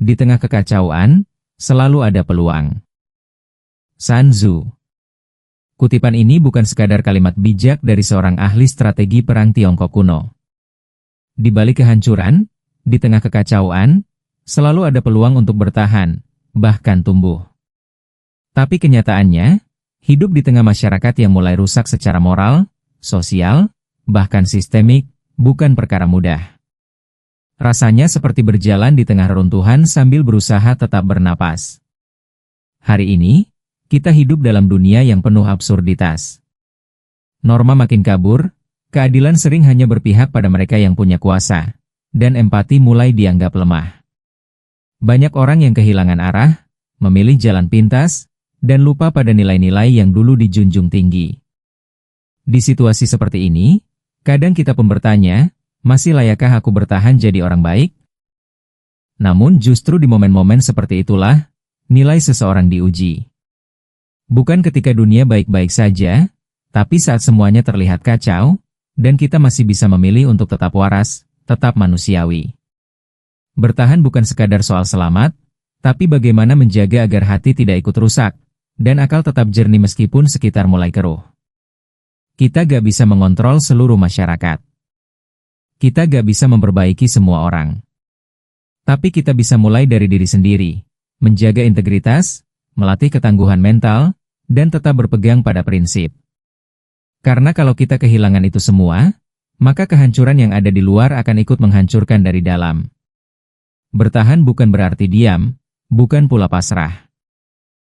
Di tengah kekacauan, selalu ada peluang. Sun Tzu. Kutipan ini bukan sekadar kalimat bijak dari seorang ahli strategi perang Tiongkok kuno. Di balik kehancuran, di tengah kekacauan, selalu ada peluang untuk bertahan, bahkan tumbuh. Tapi kenyataannya, hidup di tengah masyarakat yang mulai rusak secara moral, sosial, bahkan sistemik, bukan perkara mudah. Rasanya seperti berjalan di tengah reruntuhan sambil berusaha tetap bernapas. Hari ini, kita hidup dalam dunia yang penuh absurditas. Norma makin kabur, keadilan sering hanya berpihak pada mereka yang punya kuasa, dan empati mulai dianggap lemah. Banyak orang yang kehilangan arah, memilih jalan pintas, dan lupa pada nilai-nilai yang dulu dijunjung tinggi. Di situasi seperti ini, kadang kita pun bertanya, masih layakkah aku bertahan jadi orang baik? Namun justru di momen-momen seperti itulah, nilai seseorang diuji. Bukan ketika dunia baik-baik saja, tapi saat semuanya terlihat kacau, dan kita masih bisa memilih untuk tetap waras, tetap manusiawi. Bertahan bukan sekadar soal selamat, tapi bagaimana menjaga agar hati tidak ikut rusak, dan akal tetap jernih meskipun sekitar mulai keruh. Kita gak bisa mengontrol seluruh masyarakat. Kita gak bisa memperbaiki semua orang. Tapi kita bisa mulai dari diri sendiri, menjaga integritas, melatih ketangguhan mental, dan tetap berpegang pada prinsip. Karena kalau kita kehilangan itu semua, maka kehancuran yang ada di luar akan ikut menghancurkan dari dalam. Bertahan bukan berarti diam, bukan pula pasrah.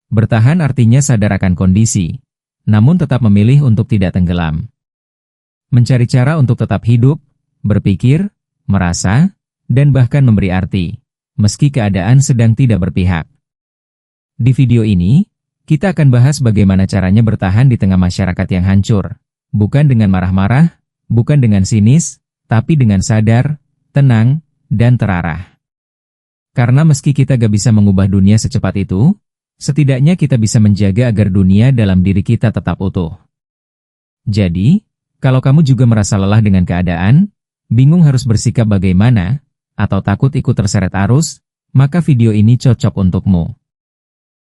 Bertahan artinya sadar akan kondisi, namun tetap memilih untuk tidak tenggelam. Mencari cara untuk tetap hidup, berpikir, merasa, dan bahkan memberi arti, meski keadaan sedang tidak berpihak. Di video ini, kita akan bahas bagaimana caranya bertahan di tengah masyarakat yang hancur, bukan dengan marah-marah, bukan dengan sinis, tapi dengan sadar, tenang, dan terarah. Karena meski kita gak bisa mengubah dunia secepat itu, setidaknya kita bisa menjaga agar dunia dalam diri kita tetap utuh. Jadi, kalau kamu juga merasa lelah dengan keadaan, bingung harus bersikap bagaimana, atau takut ikut terseret arus, maka video ini cocok untukmu.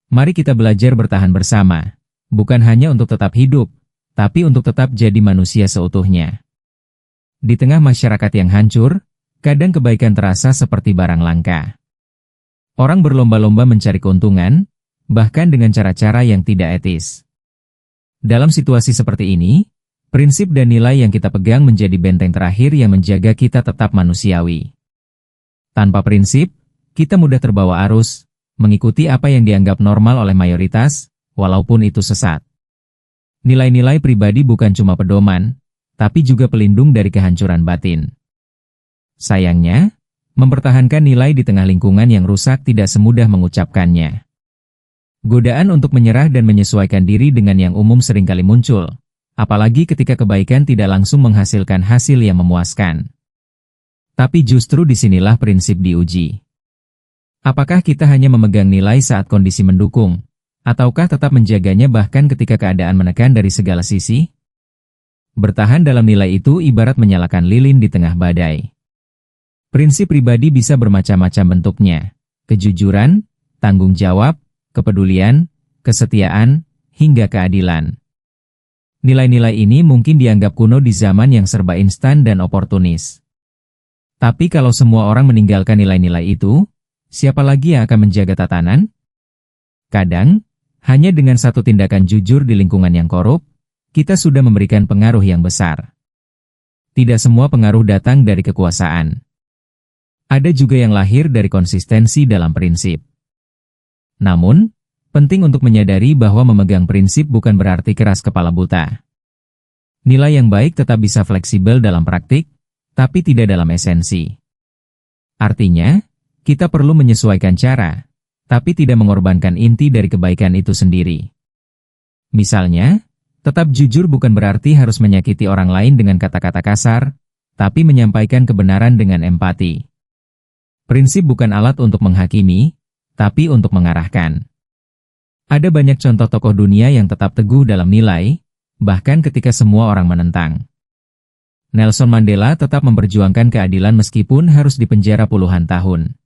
Mari kita belajar bertahan bersama, bukan hanya untuk tetap hidup, tapi untuk tetap jadi manusia seutuhnya. Di tengah masyarakat yang hancur, kadang kebaikan terasa seperti barang langka. Orang berlomba-lomba mencari keuntungan, bahkan dengan cara-cara yang tidak etis. Dalam situasi seperti ini, prinsip dan nilai yang kita pegang menjadi benteng terakhir yang menjaga kita tetap manusiawi. Tanpa prinsip, kita mudah terbawa arus, mengikuti apa yang dianggap normal oleh mayoritas, walaupun itu sesat. Nilai-nilai pribadi bukan cuma pedoman, tapi juga pelindung dari kehancuran batin. Sayangnya, mempertahankan nilai di tengah lingkungan yang rusak tidak semudah mengucapkannya. Godaan untuk menyerah dan menyesuaikan diri dengan yang umum seringkali muncul, apalagi ketika kebaikan tidak langsung menghasilkan hasil yang memuaskan. Tapi justru disinilah prinsip diuji. Apakah kita hanya memegang nilai saat kondisi mendukung, ataukah tetap menjaganya bahkan ketika keadaan menekan dari segala sisi? Bertahan dalam nilai itu ibarat menyalakan lilin di tengah badai. Prinsip pribadi bisa bermacam-macam bentuknya: kejujuran, tanggung jawab, kepedulian, kesetiaan, hingga keadilan. Nilai-nilai ini mungkin dianggap kuno di zaman yang serba instan dan oportunis. Tapi kalau semua orang meninggalkan nilai-nilai itu, siapa lagi yang akan menjaga tatanan? Kadang, hanya dengan satu tindakan jujur di lingkungan yang korup, kita sudah memberikan pengaruh yang besar. Tidak semua pengaruh datang dari kekuasaan. Ada juga yang lahir dari konsistensi dalam prinsip. Namun, penting untuk menyadari bahwa memegang prinsip bukan berarti keras kepala buta. Nilai yang baik tetap bisa fleksibel dalam praktik, tapi tidak dalam esensi. Artinya, kita perlu menyesuaikan cara, tapi tidak mengorbankan inti dari kebaikan itu sendiri. Misalnya, tetap jujur bukan berarti harus menyakiti orang lain dengan kata-kata kasar, tapi menyampaikan kebenaran dengan empati. Prinsip bukan alat untuk menghakimi, tapi untuk mengarahkan. Ada banyak contoh tokoh dunia yang tetap teguh dalam nilai, bahkan ketika semua orang menentang. Nelson Mandela tetap memperjuangkan keadilan meskipun harus dipenjara puluhan tahun.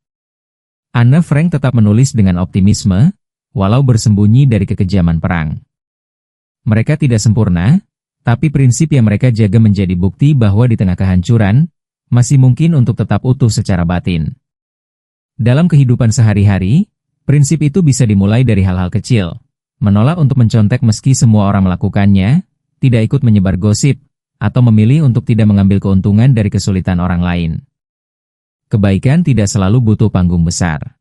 Anne Frank tetap menulis dengan optimisme, walau bersembunyi dari kekejaman perang. Mereka tidak sempurna, tapi prinsip yang mereka jaga menjadi bukti bahwa di tengah kehancuran, masih mungkin untuk tetap utuh secara batin. Dalam kehidupan sehari-hari, prinsip itu bisa dimulai dari hal-hal kecil. Menolak untuk mencontek meski semua orang melakukannya, tidak ikut menyebar gosip, atau memilih untuk tidak mengambil keuntungan dari kesulitan orang lain. Kebaikan tidak selalu butuh panggung besar.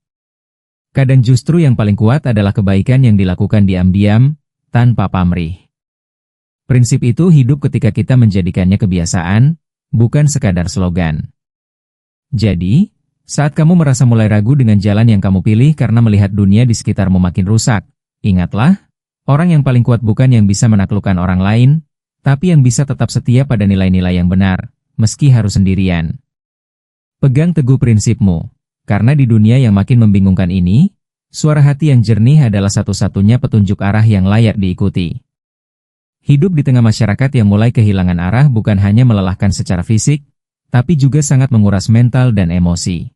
Kadang justru yang paling kuat adalah kebaikan yang dilakukan diam-diam, tanpa pamrih. Prinsip itu hidup ketika kita menjadikannya kebiasaan, bukan sekadar slogan. Jadi, saat kamu merasa mulai ragu dengan jalan yang kamu pilih karena melihat dunia di sekitarmu makin rusak, ingatlah, orang yang paling kuat bukan yang bisa menaklukkan orang lain, tapi yang bisa tetap setia pada nilai-nilai yang benar, meski harus sendirian. Pegang teguh prinsipmu, karena di dunia yang makin membingungkan ini, suara hati yang jernih adalah satu-satunya petunjuk arah yang layak diikuti. Hidup di tengah masyarakat yang mulai kehilangan arah bukan hanya melelahkan secara fisik, tapi juga sangat menguras mental dan emosi.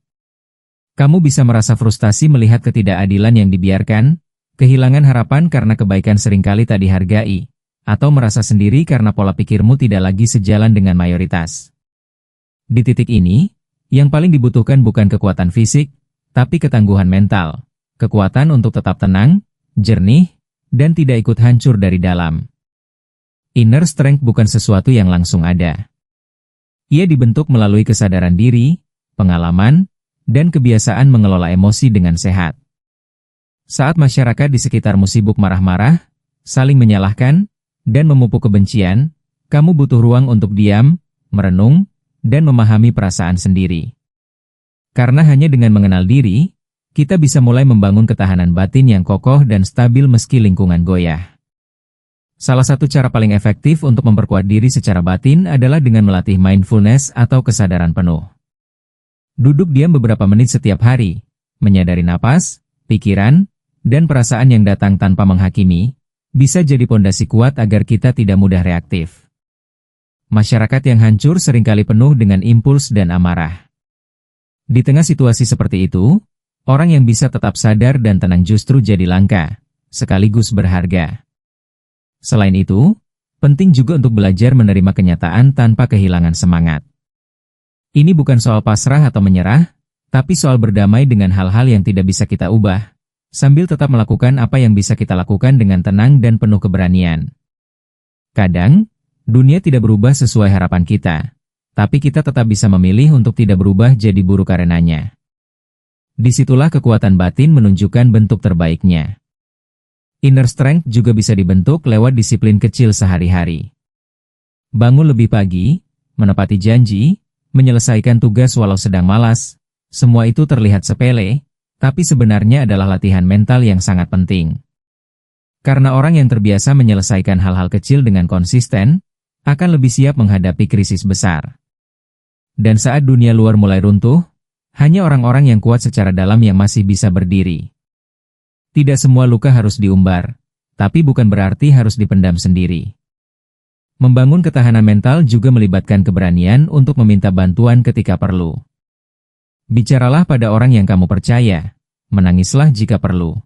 Kamu bisa merasa frustasi melihat ketidakadilan yang dibiarkan, kehilangan harapan karena kebaikan seringkali tak dihargai, atau merasa sendiri karena pola pikirmu tidak lagi sejalan dengan mayoritas. Di titik ini, yang paling dibutuhkan bukan kekuatan fisik, tapi ketangguhan mental, kekuatan untuk tetap tenang, jernih, dan tidak ikut hancur dari dalam. Inner strength bukan sesuatu yang langsung ada. Ia dibentuk melalui kesadaran diri, pengalaman, dan kebiasaan mengelola emosi dengan sehat. Saat masyarakat di sekitarmu sibuk marah-marah, saling menyalahkan, dan memupuk kebencian, kamu butuh ruang untuk diam, merenung, dan memahami perasaan sendiri. Karena hanya dengan mengenal diri, kita bisa mulai membangun ketahanan batin yang kokoh dan stabil meski lingkungan goyah. Salah satu cara paling efektif untuk memperkuat diri secara batin adalah dengan melatih mindfulness atau kesadaran penuh. Duduk diam beberapa menit setiap hari, menyadari napas, pikiran, dan perasaan yang datang tanpa menghakimi, bisa jadi pondasi kuat agar kita tidak mudah reaktif. Masyarakat yang hancur seringkali penuh dengan impuls dan amarah. Di tengah situasi seperti itu, orang yang bisa tetap sadar dan tenang justru jadi langka, sekaligus berharga. Selain itu, penting juga untuk belajar menerima kenyataan tanpa kehilangan semangat. Ini bukan soal pasrah atau menyerah, tapi soal berdamai dengan hal-hal yang tidak bisa kita ubah, sambil tetap melakukan apa yang bisa kita lakukan dengan tenang dan penuh keberanian. Kadang, dunia tidak berubah sesuai harapan kita, tapi kita tetap bisa memilih untuk tidak berubah jadi buruk karenanya. Disitulah kekuatan batin menunjukkan bentuk terbaiknya. Inner strength juga bisa dibentuk lewat disiplin kecil sehari-hari. Bangun lebih pagi, menepati janji, menyelesaikan tugas walau sedang malas, semua itu terlihat sepele, tapi sebenarnya adalah latihan mental yang sangat penting. Karena orang yang terbiasa menyelesaikan hal-hal kecil dengan konsisten, akan lebih siap menghadapi krisis besar. Dan saat dunia luar mulai runtuh, hanya orang-orang yang kuat secara dalam yang masih bisa berdiri. Tidak semua luka harus diumbar, tapi bukan berarti harus dipendam sendiri. Membangun ketahanan mental juga melibatkan keberanian untuk meminta bantuan ketika perlu. Bicaralah pada orang yang kamu percaya, menangislah jika perlu.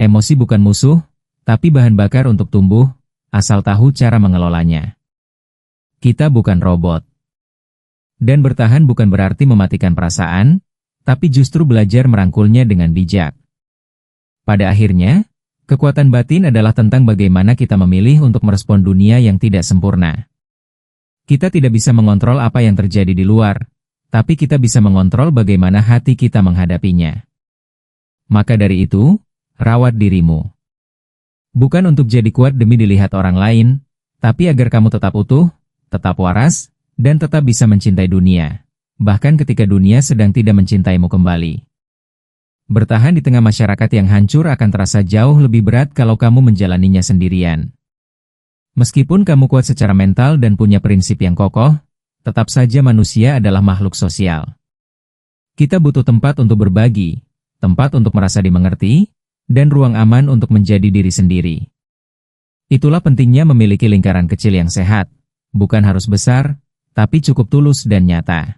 Emosi bukan musuh, tapi bahan bakar untuk tumbuh, asal tahu cara mengelolanya. Kita bukan robot. Dan bertahan bukan berarti mematikan perasaan, tapi justru belajar merangkulnya dengan bijak. Pada akhirnya, kekuatan batin adalah tentang bagaimana kita memilih untuk merespon dunia yang tidak sempurna. Kita tidak bisa mengontrol apa yang terjadi di luar, tapi kita bisa mengontrol bagaimana hati kita menghadapinya. Maka dari itu, rawat dirimu. Bukan untuk jadi kuat demi dilihat orang lain, tapi agar kamu tetap utuh, tetap waras, dan tetap bisa mencintai dunia, bahkan ketika dunia sedang tidak mencintaimu kembali. Bertahan di tengah masyarakat yang hancur akan terasa jauh lebih berat kalau kamu menjalaninya sendirian. Meskipun kamu kuat secara mental dan punya prinsip yang kokoh, tetap saja manusia adalah makhluk sosial. Kita butuh tempat untuk berbagi, tempat untuk merasa dimengerti, dan ruang aman untuk menjadi diri sendiri. Itulah pentingnya memiliki lingkaran kecil yang sehat, bukan harus besar, tapi cukup tulus dan nyata.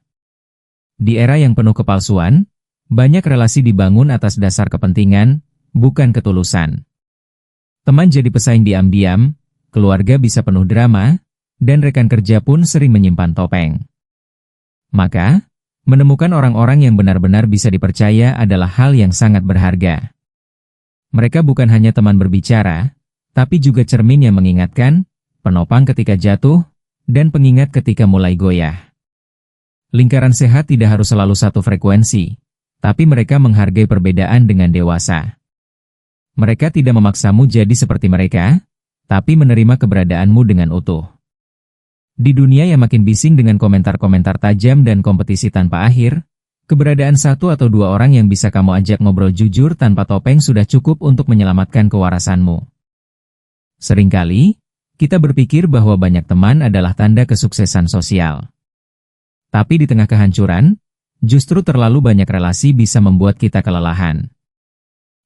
Di era yang penuh kepalsuan, Banyak relasi dibangun atas dasar kepentingan, bukan ketulusan. Teman jadi pesaing diam-diam, keluarga bisa penuh drama, dan rekan kerja pun sering menyimpan topeng. Maka, menemukan orang-orang yang benar-benar bisa dipercaya adalah hal yang sangat berharga. Mereka bukan hanya teman berbicara, tapi juga cermin yang mengingatkan, penopang ketika jatuh, dan pengingat ketika mulai goyah. Lingkaran sehat tidak harus selalu satu frekuensi, tapi mereka menghargai perbedaan dengan dewasa. Mereka tidak memaksamu jadi seperti mereka, tapi menerima keberadaanmu dengan utuh. Di dunia yang makin bising dengan komentar-komentar tajam dan kompetisi tanpa akhir, keberadaan satu atau dua orang yang bisa kamu ajak ngobrol jujur tanpa topeng sudah cukup untuk menyelamatkan kewarasanmu. Seringkali, kita berpikir bahwa banyak teman adalah tanda kesuksesan sosial. Tapi di tengah kehancuran, justru terlalu banyak relasi bisa membuat kita kelelahan.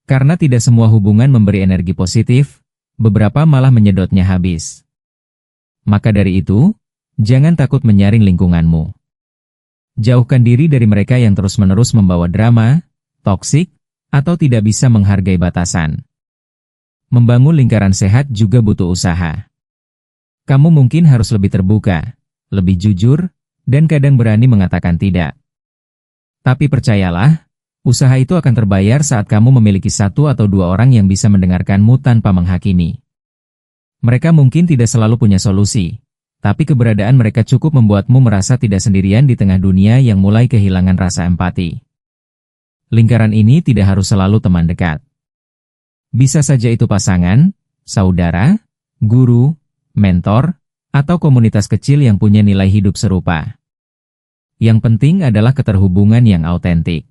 Karena tidak semua hubungan memberi energi positif, beberapa malah menyedotnya habis. Maka dari itu, jangan takut menyaring lingkunganmu. Jauhkan diri dari mereka yang terus-menerus membawa drama, toksik, atau tidak bisa menghargai batasan. Membangun lingkaran sehat juga butuh usaha. Kamu mungkin harus lebih terbuka, lebih jujur, dan kadang berani mengatakan tidak. Tapi percayalah, usaha itu akan terbayar saat kamu memiliki satu atau dua orang yang bisa mendengarkanmu tanpa menghakimi. Mereka mungkin tidak selalu punya solusi, tapi keberadaan mereka cukup membuatmu merasa tidak sendirian di tengah dunia yang mulai kehilangan rasa empati. Lingkaran ini tidak harus selalu teman dekat. Bisa saja itu pasangan, saudara, guru, mentor, atau komunitas kecil yang punya nilai hidup serupa. Yang penting adalah keterhubungan yang autentik.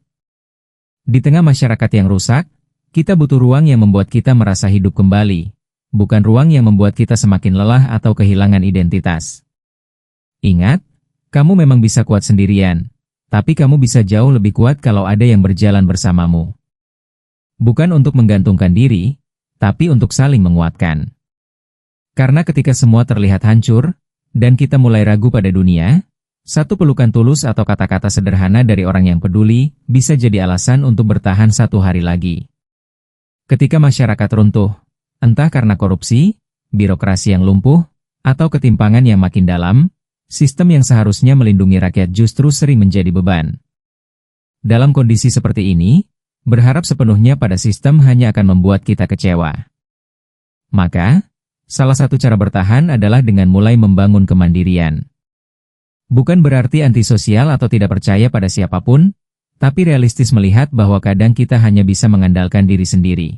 Di tengah masyarakat yang rusak, kita butuh ruang yang membuat kita merasa hidup kembali, bukan ruang yang membuat kita semakin lelah atau kehilangan identitas. Ingat, kamu memang bisa kuat sendirian, tapi kamu bisa jauh lebih kuat kalau ada yang berjalan bersamamu. Bukan untuk menggantungkan diri, tapi untuk saling menguatkan. Karena ketika semua terlihat hancur, dan kita mulai ragu pada dunia, satu pelukan tulus atau kata-kata sederhana dari orang yang peduli bisa jadi alasan untuk bertahan satu hari lagi. Ketika masyarakat runtuh, entah karena korupsi, birokrasi yang lumpuh, atau ketimpangan yang makin dalam, sistem yang seharusnya melindungi rakyat justru sering menjadi beban. Dalam kondisi seperti ini, berharap sepenuhnya pada sistem hanya akan membuat kita kecewa. Maka, salah satu cara bertahan adalah dengan mulai membangun kemandirian. Bukan berarti antisosial atau tidak percaya pada siapapun, tapi realistis melihat bahwa kadang kita hanya bisa mengandalkan diri sendiri.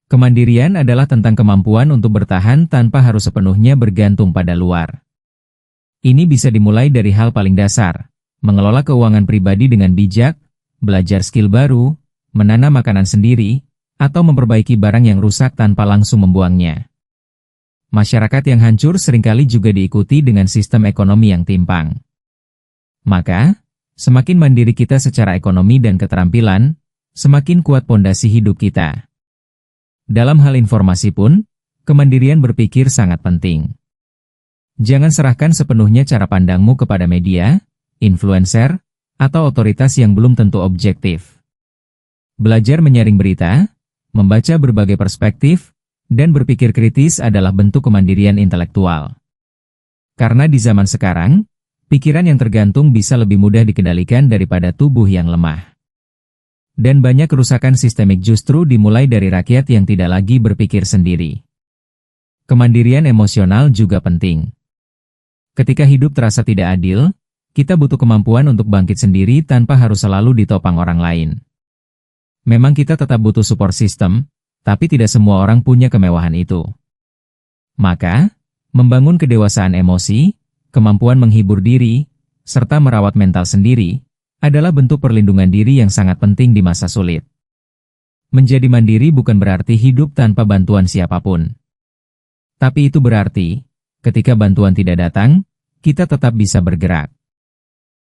Kemandirian adalah tentang kemampuan untuk bertahan tanpa harus sepenuhnya bergantung pada luar. Ini bisa dimulai dari hal paling dasar, mengelola keuangan pribadi dengan bijak, belajar skill baru, menanam makanan sendiri, atau memperbaiki barang yang rusak tanpa langsung membuangnya. Masyarakat yang hancur seringkali juga diikuti dengan sistem ekonomi yang timpang. Maka, semakin mandiri kita secara ekonomi dan keterampilan, semakin kuat pondasi hidup kita. Dalam hal informasi pun, kemandirian berpikir sangat penting. Jangan serahkan sepenuhnya cara pandangmu kepada media, influencer, atau otoritas yang belum tentu objektif. Belajar menyaring berita, membaca berbagai perspektif, dan berpikir kritis adalah bentuk kemandirian intelektual. Karena di zaman sekarang, pikiran yang tergantung bisa lebih mudah dikendalikan daripada tubuh yang lemah. Dan banyak kerusakan sistemik justru dimulai dari rakyat yang tidak lagi berpikir sendiri. Kemandirian emosional juga penting. Ketika hidup terasa tidak adil, kita butuh kemampuan untuk bangkit sendiri tanpa harus selalu ditopang orang lain. Memang kita tetap butuh support system, tapi tidak semua orang punya kemewahan itu. Maka, membangun kedewasaan emosi, kemampuan menghibur diri, serta merawat mental sendiri, adalah bentuk perlindungan diri yang sangat penting di masa sulit. Menjadi mandiri bukan berarti hidup tanpa bantuan siapapun. Tapi itu berarti, ketika bantuan tidak datang, kita tetap bisa bergerak.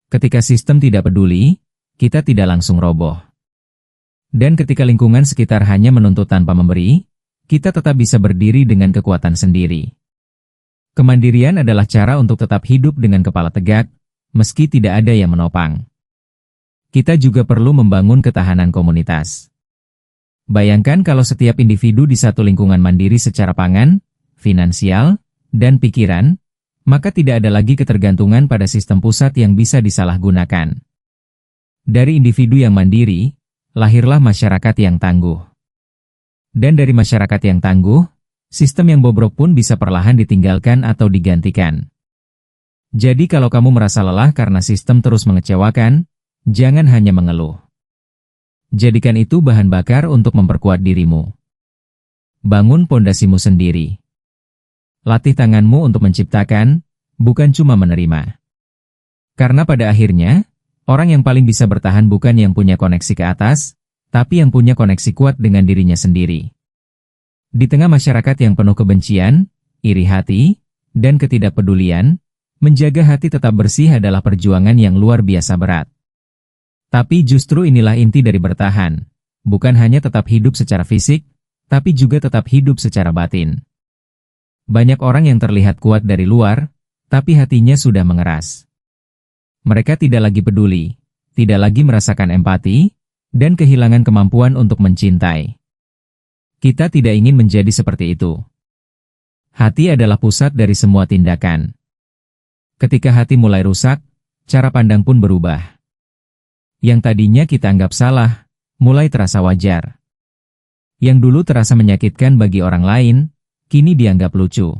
Ketika sistem tidak peduli, kita tidak langsung roboh. Dan ketika lingkungan sekitar hanya menuntut tanpa memberi, kita tetap bisa berdiri dengan kekuatan sendiri. Kemandirian adalah cara untuk tetap hidup dengan kepala tegak, meski tidak ada yang menopang. kita juga perlu membangun ketahanan komunitas. Bayangkan kalau setiap individu di satu lingkungan mandiri secara pangan, finansial, dan pikiran, maka tidak ada lagi ketergantungan pada sistem pusat yang bisa disalahgunakan. Dari individu yang mandiri, lahirlah masyarakat yang tangguh. Dan dari masyarakat yang tangguh, sistem yang bobrok pun bisa perlahan ditinggalkan atau digantikan. Jadi kalau kamu merasa lelah karena sistem terus mengecewakan, jangan hanya mengeluh. Jadikan itu bahan bakar untuk memperkuat dirimu. Bangun pondasimu sendiri. Latih tanganmu untuk menciptakan, bukan cuma menerima. Karena pada akhirnya, orang yang paling bisa bertahan bukan yang punya koneksi ke atas, tapi yang punya koneksi kuat dengan dirinya sendiri. Di tengah masyarakat yang penuh kebencian, iri hati, dan ketidakpedulian, menjaga hati tetap bersih adalah perjuangan yang luar biasa berat. Tapi justru inilah inti dari bertahan, bukan hanya tetap hidup secara fisik, tapi juga tetap hidup secara batin. Banyak orang yang terlihat kuat dari luar, tapi hatinya sudah mengeras. Mereka tidak lagi peduli, tidak lagi merasakan empati, dan kehilangan kemampuan untuk mencintai. Kita tidak ingin menjadi seperti itu. Hati adalah pusat dari semua tindakan. Ketika hati mulai rusak, cara pandang pun berubah. Yang tadinya kita anggap salah, mulai terasa wajar. Yang dulu terasa menyakitkan bagi orang lain, kini dianggap lucu.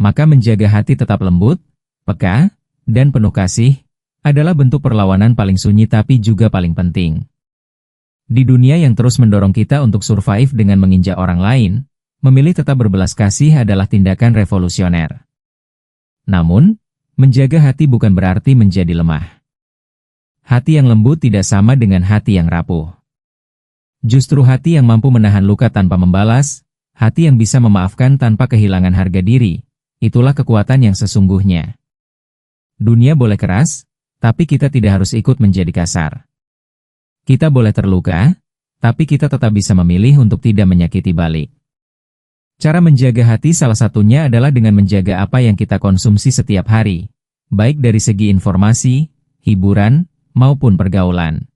Maka menjaga hati tetap lembut, peka, dan penuh kasih, adalah bentuk perlawanan paling sunyi tapi juga paling penting. Di dunia yang terus mendorong kita untuk survive dengan menginjak orang lain, memilih tetap berbelas kasih adalah tindakan revolusioner. Namun, menjaga hati bukan berarti menjadi lemah. Hati yang lembut tidak sama dengan hati yang rapuh. Justru hati yang mampu menahan luka tanpa membalas, hati yang bisa memaafkan tanpa kehilangan harga diri, itulah kekuatan yang sesungguhnya. Dunia boleh keras, tapi kita tidak harus ikut menjadi kasar. Kita boleh terluka, tapi kita tetap bisa memilih untuk tidak menyakiti balik. Cara menjaga hati salah satunya adalah dengan menjaga apa yang kita konsumsi setiap hari, baik dari segi informasi, hiburan, maupun pergaulan.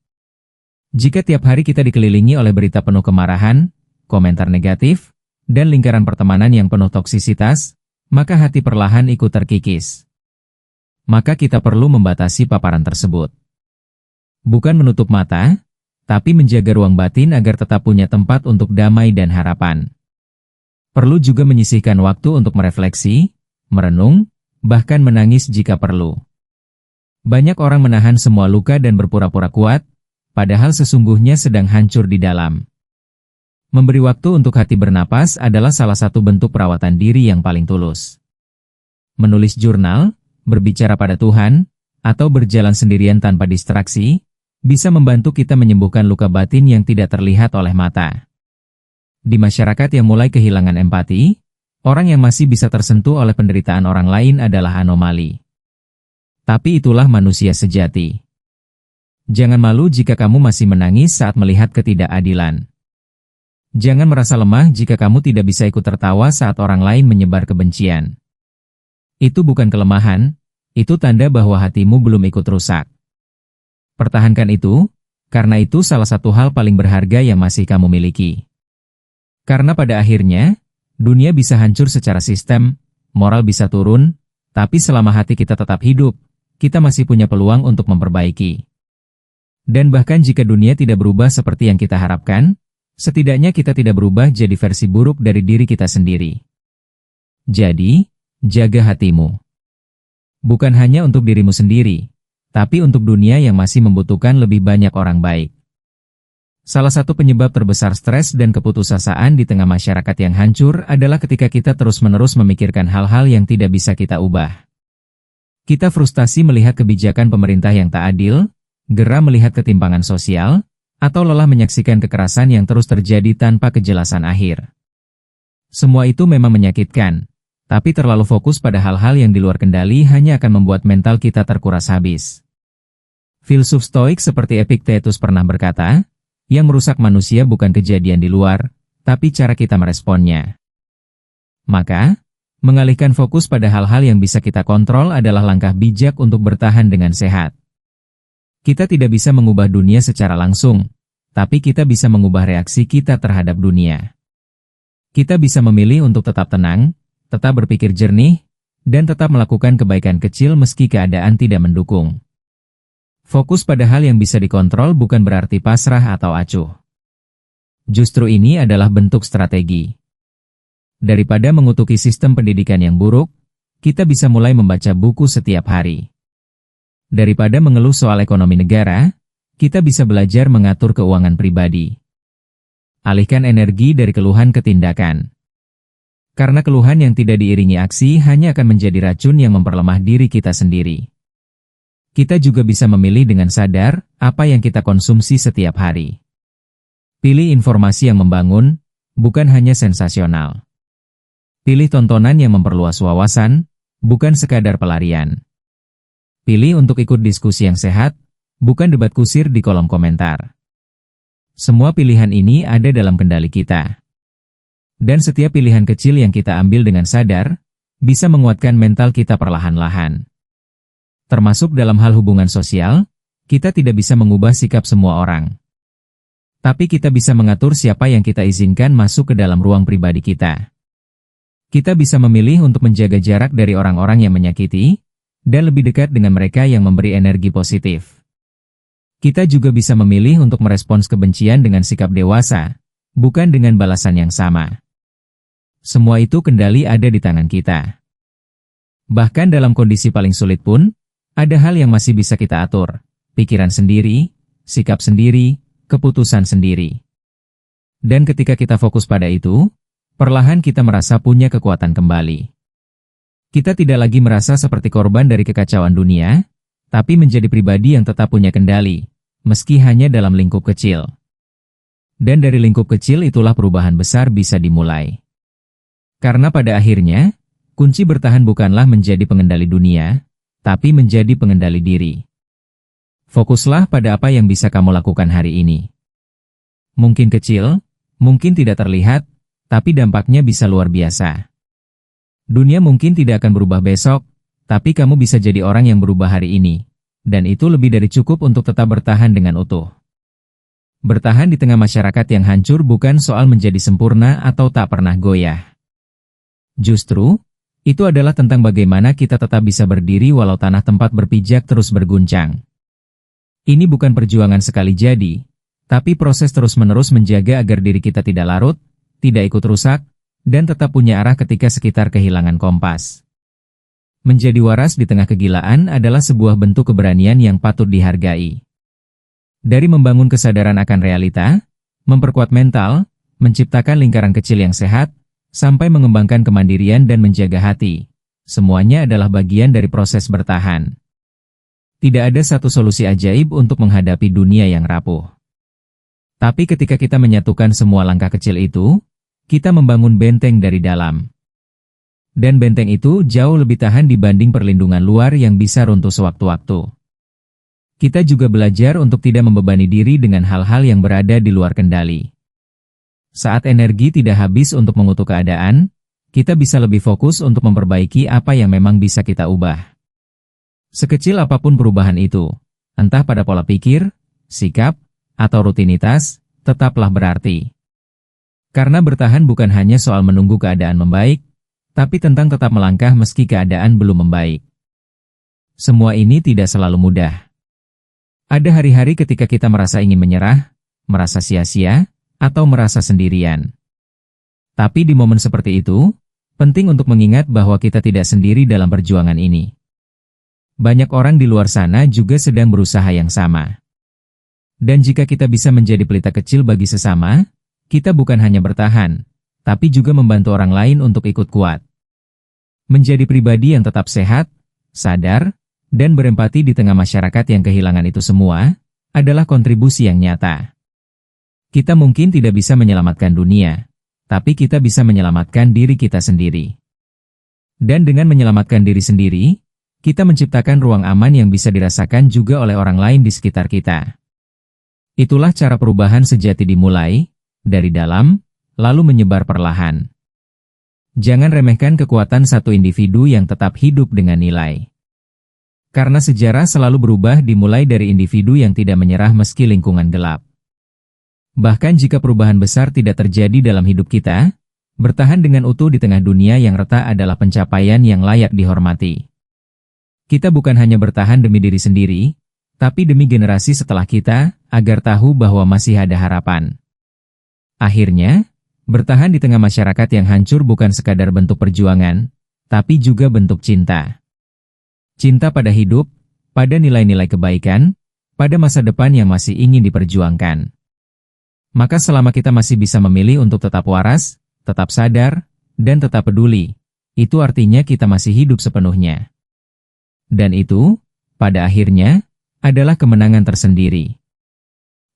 Jika tiap hari kita dikelilingi oleh berita penuh kemarahan, komentar negatif, dan lingkaran pertemanan yang penuh toksisitas, maka hati perlahan ikut terkikis. Maka kita perlu membatasi paparan tersebut. Bukan menutup mata, tapi menjaga ruang batin agar tetap punya tempat untuk damai dan harapan. Perlu juga menyisihkan waktu untuk merefleksi, merenung, bahkan menangis jika perlu. Banyak orang menahan semua luka dan berpura-pura kuat, padahal sesungguhnya sedang hancur di dalam. Memberi waktu untuk hati bernapas adalah salah satu bentuk perawatan diri yang paling tulus. Menulis jurnal, berbicara pada Tuhan, atau berjalan sendirian tanpa distraksi, bisa membantu kita menyembuhkan luka batin yang tidak terlihat oleh mata. Di masyarakat yang mulai kehilangan empati, orang yang masih bisa tersentuh oleh penderitaan orang lain adalah anomali. Tapi itulah manusia sejati. Jangan malu jika kamu masih menangis saat melihat ketidakadilan. Jangan merasa lemah jika kamu tidak bisa ikut tertawa saat orang lain menyebar kebencian. Itu bukan kelemahan, itu tanda bahwa hatimu belum ikut rusak. Pertahankan itu, karena itu salah satu hal paling berharga yang masih kamu miliki. Karena pada akhirnya, dunia bisa hancur secara sistem, moral bisa turun, tapi selama hati kita tetap hidup, kita masih punya peluang untuk memperbaiki. Dan bahkan jika dunia tidak berubah seperti yang kita harapkan, setidaknya kita tidak berubah jadi versi buruk dari diri kita sendiri. Jadi, jaga hatimu. Bukan hanya untuk dirimu sendiri, tapi untuk dunia yang masih membutuhkan lebih banyak orang baik. Salah satu penyebab terbesar stres dan keputusasaan di tengah masyarakat yang hancur adalah ketika kita terus-menerus memikirkan hal-hal yang tidak bisa kita ubah. Kita frustasi melihat kebijakan pemerintah yang tak adil, geram melihat ketimpangan sosial, atau lelah menyaksikan kekerasan yang terus terjadi tanpa kejelasan akhir. Semua itu memang menyakitkan, tapi terlalu fokus pada hal-hal yang di luar kendali hanya akan membuat mental kita terkuras habis. Filsuf Stoik seperti Epictetus pernah berkata, yang merusak manusia bukan kejadian di luar, tapi cara kita meresponnya. Maka, mengalihkan fokus pada hal-hal yang bisa kita kontrol adalah langkah bijak untuk bertahan dengan sehat. Kita tidak bisa mengubah dunia secara langsung, tapi kita bisa mengubah reaksi kita terhadap dunia. Kita bisa memilih untuk tetap tenang, tetap berpikir jernih, dan tetap melakukan kebaikan kecil meski keadaan tidak mendukung. Fokus pada hal yang bisa dikontrol bukan berarti pasrah atau acuh. Justru ini adalah bentuk strategi. Daripada mengutuki sistem pendidikan yang buruk, kita bisa mulai membaca buku setiap hari. Daripada mengeluh soal ekonomi negara, kita bisa belajar mengatur keuangan pribadi. Alihkan energi dari keluhan ke tindakan. Karena keluhan yang tidak diiringi aksi hanya akan menjadi racun yang memperlemah diri kita sendiri. Kita juga bisa memilih dengan sadar apa yang kita konsumsi setiap hari. Pilih informasi yang membangun, bukan hanya sensasional. Pilih tontonan yang memperluas wawasan, bukan sekadar pelarian. Pilih untuk ikut diskusi yang sehat, bukan debat kusir di kolom komentar. Semua pilihan ini ada dalam kendali kita. Dan setiap pilihan kecil yang kita ambil dengan sadar, bisa menguatkan mental kita perlahan-lahan. Termasuk dalam hal hubungan sosial, kita tidak bisa mengubah sikap semua orang. Tapi kita bisa mengatur siapa yang kita izinkan masuk ke dalam ruang pribadi kita. Kita bisa memilih untuk menjaga jarak dari orang-orang yang menyakiti, dan lebih dekat dengan mereka yang memberi energi positif. Kita juga bisa memilih untuk merespons kebencian dengan sikap dewasa, bukan dengan balasan yang sama. Semua itu kendali ada di tangan kita. Bahkan dalam kondisi paling sulit pun, ada hal yang masih bisa kita atur, pikiran sendiri, sikap sendiri, keputusan sendiri. Dan ketika kita fokus pada itu, perlahan kita merasa punya kekuatan kembali. Kita tidak lagi merasa seperti korban dari kekacauan dunia, tapi menjadi pribadi yang tetap punya kendali, meski hanya dalam lingkup kecil. Dan dari lingkup kecil itulah perubahan besar bisa dimulai. Karena pada akhirnya, kunci bertahan bukanlah menjadi pengendali dunia, tapi menjadi pengendali diri. Fokuslah pada apa yang bisa kamu lakukan hari ini. Mungkin kecil, mungkin tidak terlihat, tapi dampaknya bisa luar biasa. Dunia mungkin tidak akan berubah besok, tapi kamu bisa jadi orang yang berubah hari ini. Dan itu lebih dari cukup untuk tetap bertahan dengan utuh. Bertahan di tengah masyarakat yang hancur bukan soal menjadi sempurna atau tak pernah goyah. Justru, itu adalah tentang bagaimana kita tetap bisa berdiri walau tanah tempat berpijak terus berguncang. Ini bukan perjuangan sekali jadi, tapi proses terus-menerus menjaga agar diri kita tidak larut, tidak ikut rusak, dan tetap punya arah ketika sekitar kehilangan kompas. Menjadi waras di tengah kegilaan adalah sebuah bentuk keberanian yang patut dihargai. Dari membangun kesadaran akan realita, memperkuat mental, menciptakan lingkaran kecil yang sehat, sampai mengembangkan kemandirian dan menjaga hati, semuanya adalah bagian dari proses bertahan. Tidak ada satu solusi ajaib untuk menghadapi dunia yang rapuh. Tapi ketika kita menyatukan semua langkah kecil itu, kita membangun benteng dari dalam. Dan benteng itu jauh lebih tahan dibanding perlindungan luar yang bisa runtuh sewaktu-waktu. Kita juga belajar untuk tidak membebani diri dengan hal-hal yang berada di luar kendali. Saat energi tidak habis untuk mengutuk keadaan, kita bisa lebih fokus untuk memperbaiki apa yang memang bisa kita ubah. Sekecil apapun perubahan itu, entah pada pola pikir, sikap, atau rutinitas, tetaplah berarti. Karena bertahan bukan hanya soal menunggu keadaan membaik, tapi tentang tetap melangkah meski keadaan belum membaik. Semua ini tidak selalu mudah. Ada hari-hari ketika kita merasa ingin menyerah, merasa sia-sia, atau merasa sendirian. Tapi di momen seperti itu, penting untuk mengingat bahwa kita tidak sendiri dalam perjuangan ini. Banyak orang di luar sana juga sedang berusaha yang sama. Dan jika kita bisa menjadi pelita kecil bagi sesama, kita bukan hanya bertahan, tapi juga membantu orang lain untuk ikut kuat. Menjadi pribadi yang tetap sehat, sadar, dan berempati di tengah masyarakat yang kehilangan itu semua, adalah kontribusi yang nyata. Kita mungkin tidak bisa menyelamatkan dunia, tapi kita bisa menyelamatkan diri kita sendiri. Dan dengan menyelamatkan diri sendiri, kita menciptakan ruang aman yang bisa dirasakan juga oleh orang lain di sekitar kita. Itulah cara perubahan sejati dimulai, dari dalam, lalu menyebar perlahan. Jangan remehkan kekuatan satu individu yang tetap hidup dengan nilai. Karena sejarah selalu berubah dimulai dari individu yang tidak menyerah meski lingkungan gelap. Bahkan jika perubahan besar tidak terjadi dalam hidup kita, bertahan dengan utuh di tengah dunia yang retak adalah pencapaian yang layak dihormati. Kita bukan hanya bertahan demi diri sendiri, tapi demi generasi setelah kita, agar tahu bahwa masih ada harapan. Akhirnya, bertahan di tengah masyarakat yang hancur bukan sekadar bentuk perjuangan, tapi juga bentuk cinta. Cinta pada hidup, pada nilai-nilai kebaikan, pada masa depan yang masih ingin diperjuangkan. Maka selama kita masih bisa memilih untuk tetap waras, tetap sadar, dan tetap peduli, itu artinya kita masih hidup sepenuhnya. Dan itu, pada akhirnya, adalah kemenangan tersendiri.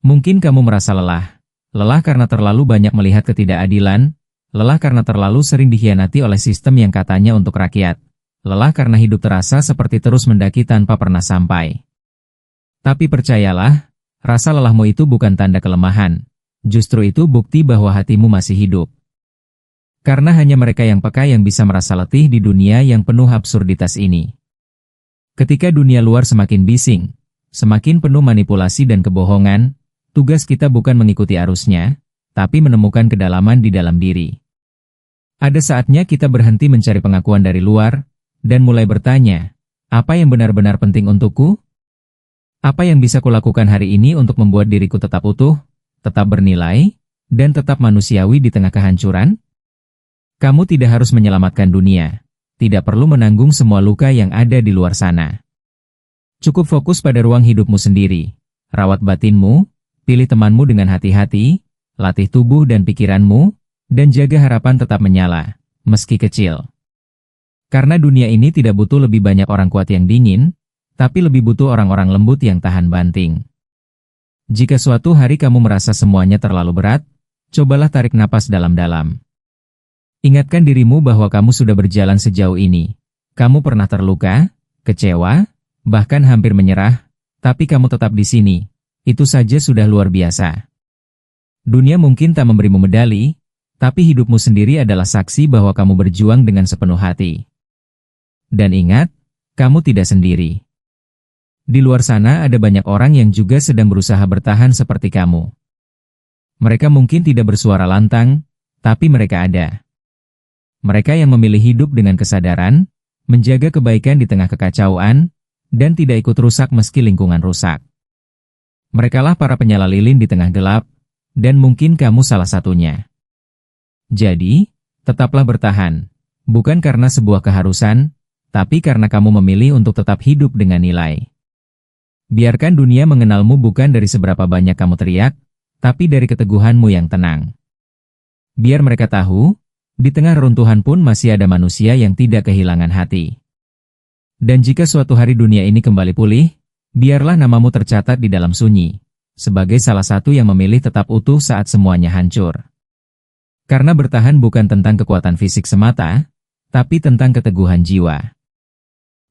Mungkin kamu merasa lelah. Lelah karena terlalu banyak melihat ketidakadilan, lelah karena terlalu sering dikhianati oleh sistem yang katanya untuk rakyat, lelah karena hidup terasa seperti terus mendaki tanpa pernah sampai. Tapi percayalah, rasa lelahmu itu bukan tanda kelemahan. Justru itu bukti bahwa hatimu masih hidup. Karena hanya mereka yang peka yang bisa merasa letih di dunia yang penuh absurditas ini. Ketika dunia luar semakin bising, semakin penuh manipulasi dan kebohongan, tugas kita bukan mengikuti arusnya, tapi menemukan kedalaman di dalam diri. Ada saatnya kita berhenti mencari pengakuan dari luar, dan mulai bertanya, apa yang benar-benar penting untukku? Apa yang bisa kulakukan hari ini untuk membuat diriku tetap utuh, tetap bernilai, dan tetap manusiawi di tengah kehancuran? Kamu tidak harus menyelamatkan dunia, tidak perlu menanggung semua luka yang ada di luar sana. Cukup fokus pada ruang hidupmu sendiri, rawat batinmu, pilih temanmu dengan hati-hati, latih tubuh dan pikiranmu, dan jaga harapan tetap menyala, meski kecil. Karena dunia ini tidak butuh lebih banyak orang kuat yang dingin, tapi lebih butuh orang-orang lembut yang tahan banting. Jika suatu hari kamu merasa semuanya terlalu berat, cobalah tarik napas dalam-dalam. Ingatkan dirimu bahwa kamu sudah berjalan sejauh ini. Kamu pernah terluka, kecewa, bahkan hampir menyerah, tapi kamu tetap di sini. Itu saja sudah luar biasa. Dunia mungkin tak memberimu medali, tapi hidupmu sendiri adalah saksi bahwa kamu berjuang dengan sepenuh hati. Dan ingat, kamu tidak sendiri. Di luar sana ada banyak orang yang juga sedang berusaha bertahan seperti kamu. Mereka mungkin tidak bersuara lantang, tapi mereka ada. Mereka yang memilih hidup dengan kesadaran, menjaga kebaikan di tengah kekacauan, dan tidak ikut rusak meski lingkungan rusak. Merekalah para penyala lilin di tengah gelap, dan mungkin kamu salah satunya. Jadi, tetaplah bertahan, bukan karena sebuah keharusan, tapi karena kamu memilih untuk tetap hidup dengan nilai. Biarkan dunia mengenalmu bukan dari seberapa banyak kamu teriak, tapi dari keteguhanmu yang tenang. Biar mereka tahu, di tengah reruntuhan pun masih ada manusia yang tidak kehilangan hati. Dan jika suatu hari dunia ini kembali pulih, biarlah namamu tercatat di dalam sunyi, sebagai salah satu yang memilih tetap utuh saat semuanya hancur. Karena bertahan bukan tentang kekuatan fisik semata, tapi tentang keteguhan jiwa.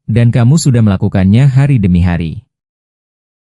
Dan kamu sudah melakukannya hari demi hari.